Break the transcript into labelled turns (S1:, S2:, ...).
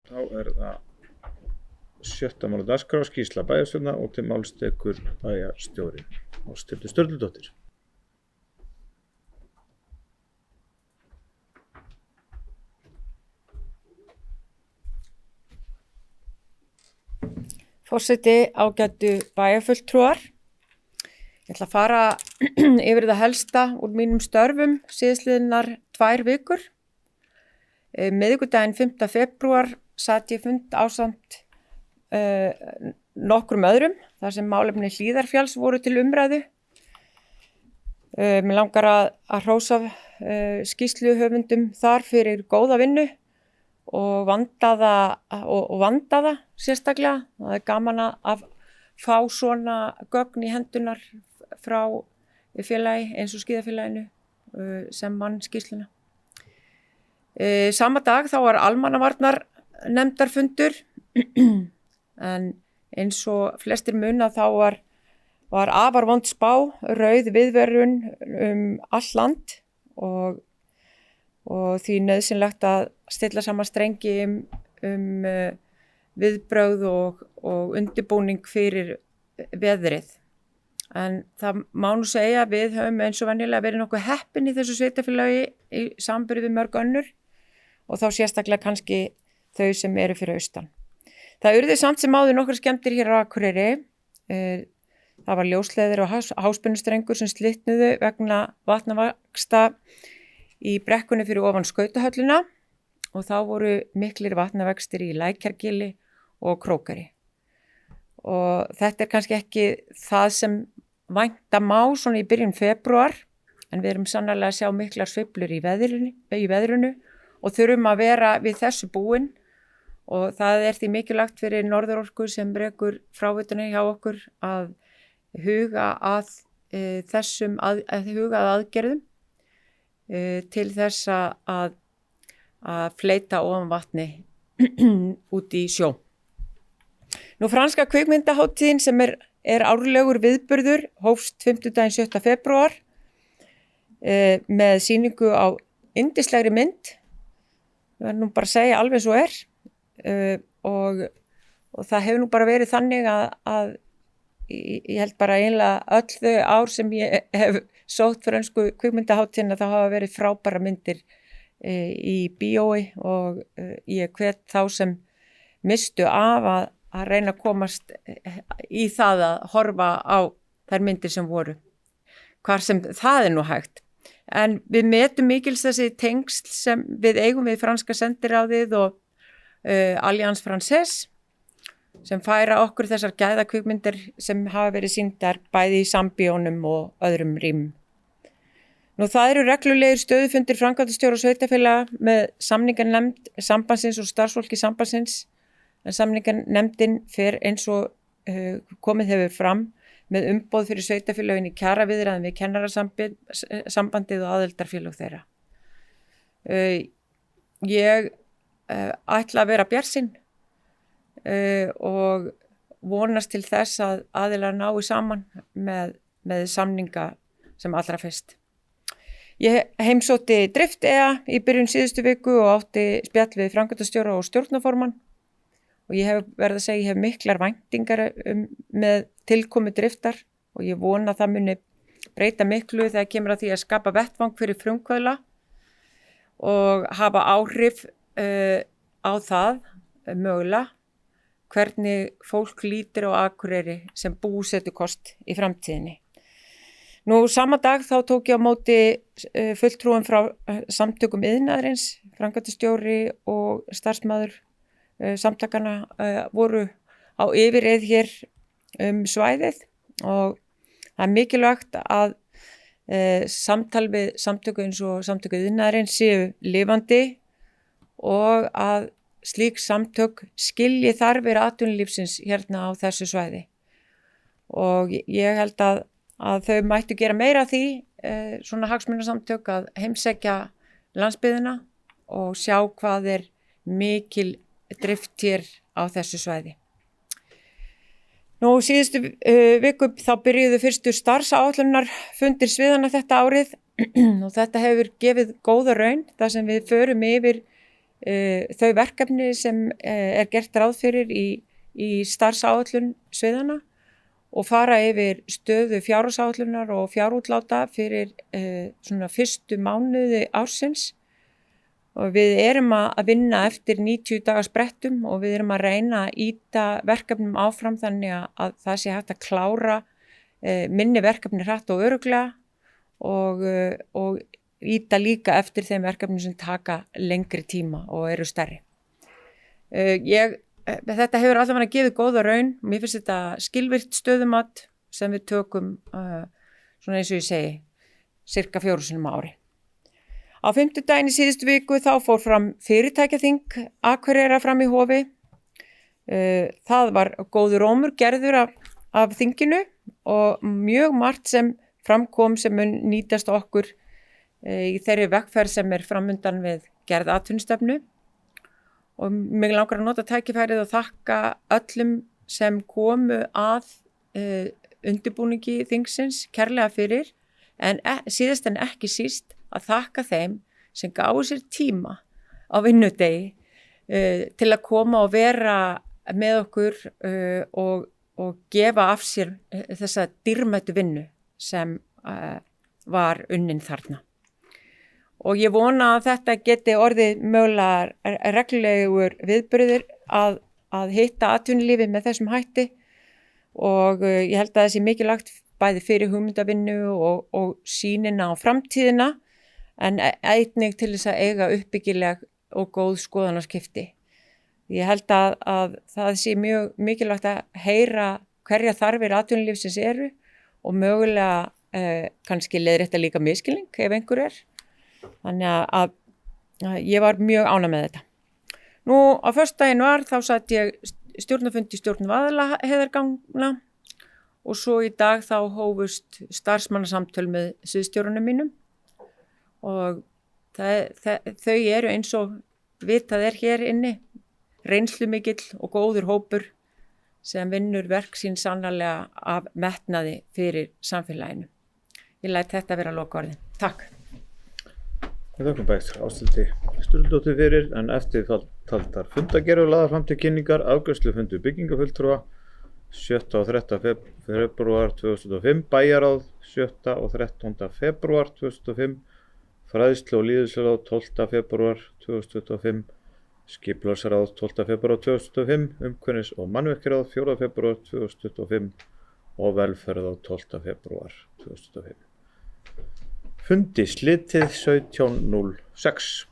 S1: Þá það 6. mál á dagskrá, skýrsla bæjarstjórnar og til máls tekur bæjarstjóri Ásthildur Sturludóttir.
S2: Forseti, ágætu bæjarfulltrúar. Ég ætla að fara yfir það helsta úr mínum störfum síðastliðnar 2 vikur. Miðvikudaginn 5. febrúar sat ég fund ásamt nokkrum öðrum þar sem málefni Hlíðarfjalls voru til umræðu. Mig langar að hrósa skýrsluhöfundum þar fyrir góða vinnu og vandaða sérstaklega. Það gaman að fá svona gögn í hendunar frá félagi eins og skíðafélaginu sem mann skýrsluna. Sama dag þá var almannavarnar nefndarfundur en eins og flestir muna þá var afar vond spá, rauð viðvörun all land og því nauðsynlegt að stilla saman strengi viðbrögð og undirbúning fyrir veðrið. En það má nú segja að við höfum eins og venjulega verið nokkuð heppin í þessu sveitarfélagi í samanburði við mörg önnur og þá sérstaklega kannski þau sem eru fyrir austan. Það urðu samt sem áður nokkrar skemmdir hér á Akureyri. Það var ljósleiðir og háspennustrengur sem slitnuðu vegna vatnavaksta í brekkunni fyrir ofan skautahöllina og þá voru miklir vatnavextir í Lækjargili og Krókari. Og þetta kannski ekki það sem vænta má svona í byrjun febrúar, en við erum sannarlega að sjá miklar sveiflur í veðrinu og þurfum að vera við þessu búin og það því mikilvægt fyrir Norðurorku sem rekur fráveitunni hjá okkur að huga að aðgerðum til þess að fleyta ofan vatni út í sjó. Nú franska kvikmyndahátíðin sem er árlegur viðburður hófst 5. 7. febrúar með sýningu á yndislegri mynd. Ég verð nú bara að segja alveg svo og það hefur nú bara verið þannig að ég held bara eiginlega öll þau ár sem ég hef sótt frönsku kvikmyndahátíðina þá hafa verið frábæra myndir í bíói og ég hvet þá sem mistu af að reyna að komast í það að horfa á þær myndir sem voru. Hvar sem það nú hægt. En við metum mikils þessi tengsl sem við eigum við franska sendiráðið og Alliance Française sem færa okkur þessar gæðakvikmyndir sem hafa verið sýndar bæði í sambíónum og öðrum rýmum. Nú það eru reglulegir stöðufundir framkvæmdastjóra og sveitarfélaga með samninganefnd sambandsins og starfsfólki sambandsins en samninganefndin fer eins og komið hefur fram með umboð fyrir sveitarfélögin í kjaraviðræðum við kennarasambandið og aðildarfélög þeirra. Ég ætla að vera bjartsýn og vonast til þess að aðilar nái saman með samninga sem allra fyrst. Ég heimsótti Drift í byrjun síðustu viku og átti spjall við framkvæmdastjóra og stjórnarformann og ég hef verið að segja ég hef miklar væntingar með tilkomu Driftar og ég vona að það muni breyta miklu þegar kemur að því að skapa vettvang fyrir frumkvöðla og hafa áhrif á það mögulega hvernig fólk lítur á Akureyri sem búsetukost í framtíðinni. Nú sama dag þá tók ég á móti fulltrúum frá samtökum iðnaðarins, framkvæmdastjóri og starfsmaður samtakana voru á yfirreið hér svæðið og það mikilvægt að samtal við samtöku eins og samtöku iðnaðarins séu lifandi og að slík samtök skilji þarfir atvinnulífsins hérna á þessu svæði. Og ég held að þau mættu gera meira af því, svona hagsmunasamtök að heimsækja landsbyggðina og sjá hvað mikil drift hér á þessu svæði. Nú síðustu viku þá byrjuðu fyrstu starfsáætlunar fundir sviðana þetta árið og þetta hefur gefið góða raun þar sem við förum yfir þau verkefni sem er gert ráð fyrir í starfsáætlun sviðanna og fara yfir stöðu fjárhagsáætlunar og fjárútláta fyrir svona fyrstu mánuði ársins. Og við erum að vinna eftir 90 daga sprettum og við erum að reyna að ýta verkefnum áfram þannig að það sé hægt að klára minni verkefni hratt og örugglega og ýta líka eftir þeim verkefnum sem taka lengri tíma og eru stærri. Þetta hefur allavega gefið góða raun. Mér finnst þetta skilvirkt stöðumat sem við tökum svona eins og ég segi, sirka 4 sinnum á ári. Á 5. daginn í síðustu viku þá fór fram fyrirtækjaþing Akureyrar fram í Hofi. Það var góður rómur gerður af þinginu og mjög margt sem framkom sem mun nýtast okkur í þeirri vegferð sem er framundan við gerð atvinnustefnu. Og mig langar að nota tækifærið og þakka öllum sem komu að undirbúningi þingsins kærlega fyrir, en síðast en ekki síst að þakka þeim sem gáfu sér tíma á vinnudegi til að koma og vera með okkur og gefa af sér þessa dýrmætu vinnu sem var unnin þarna. Og ég vona að þetta geti orðið mögulega reglulegur viðburðir að hitta atvinnulífið með þessum hætti og ég held að það sé mikilvægt bæði fyrir hugmyndavinnu og sýnina á framtíðina en einnig til þess að eiga uppbyggileg og góð skoðanaskipti. Ég held að það sé mjög mikilvægt að heyra hverja þarfir atvinnulífsins eru og mögulega kannski leiðrétta líka misskilning ef einhver er. Þannig að ég var mjög ánægð með þetta. Nú á föstudaginn þá satt ég stjórnarfund í stjórn Vaðlaheiðarganga og svo í dag þá hófust starfsmannasamtöl með sviðsstjórunum mínum og þau eru eins og vitað er hér inni reynslumikill og góður hópur sem vinnur verk sín sannarlega af metnaði fyrir samfélaginu. Ég læt þetta vera lokaorðin. Takk.
S1: Við þakkum bæst Ásthildi Sturludóttur fyrir, en eftirtaldar fundagerðir lagðar fram til kynningar afgreiðslufundur byggingafulltrúa 7. og 13. febrúar 2005, bæjarráð 7. og 13. febrúar 2005, fræðslu- og lýðheilsuráð 12. febrúar 2025, skipulagsráð 12. febrúar 2005, umhverfis- og mannvirkjaráð 4. febrúar 2025 og velferðarráð 12. febrúar 2005. Fundi slitið 17:06.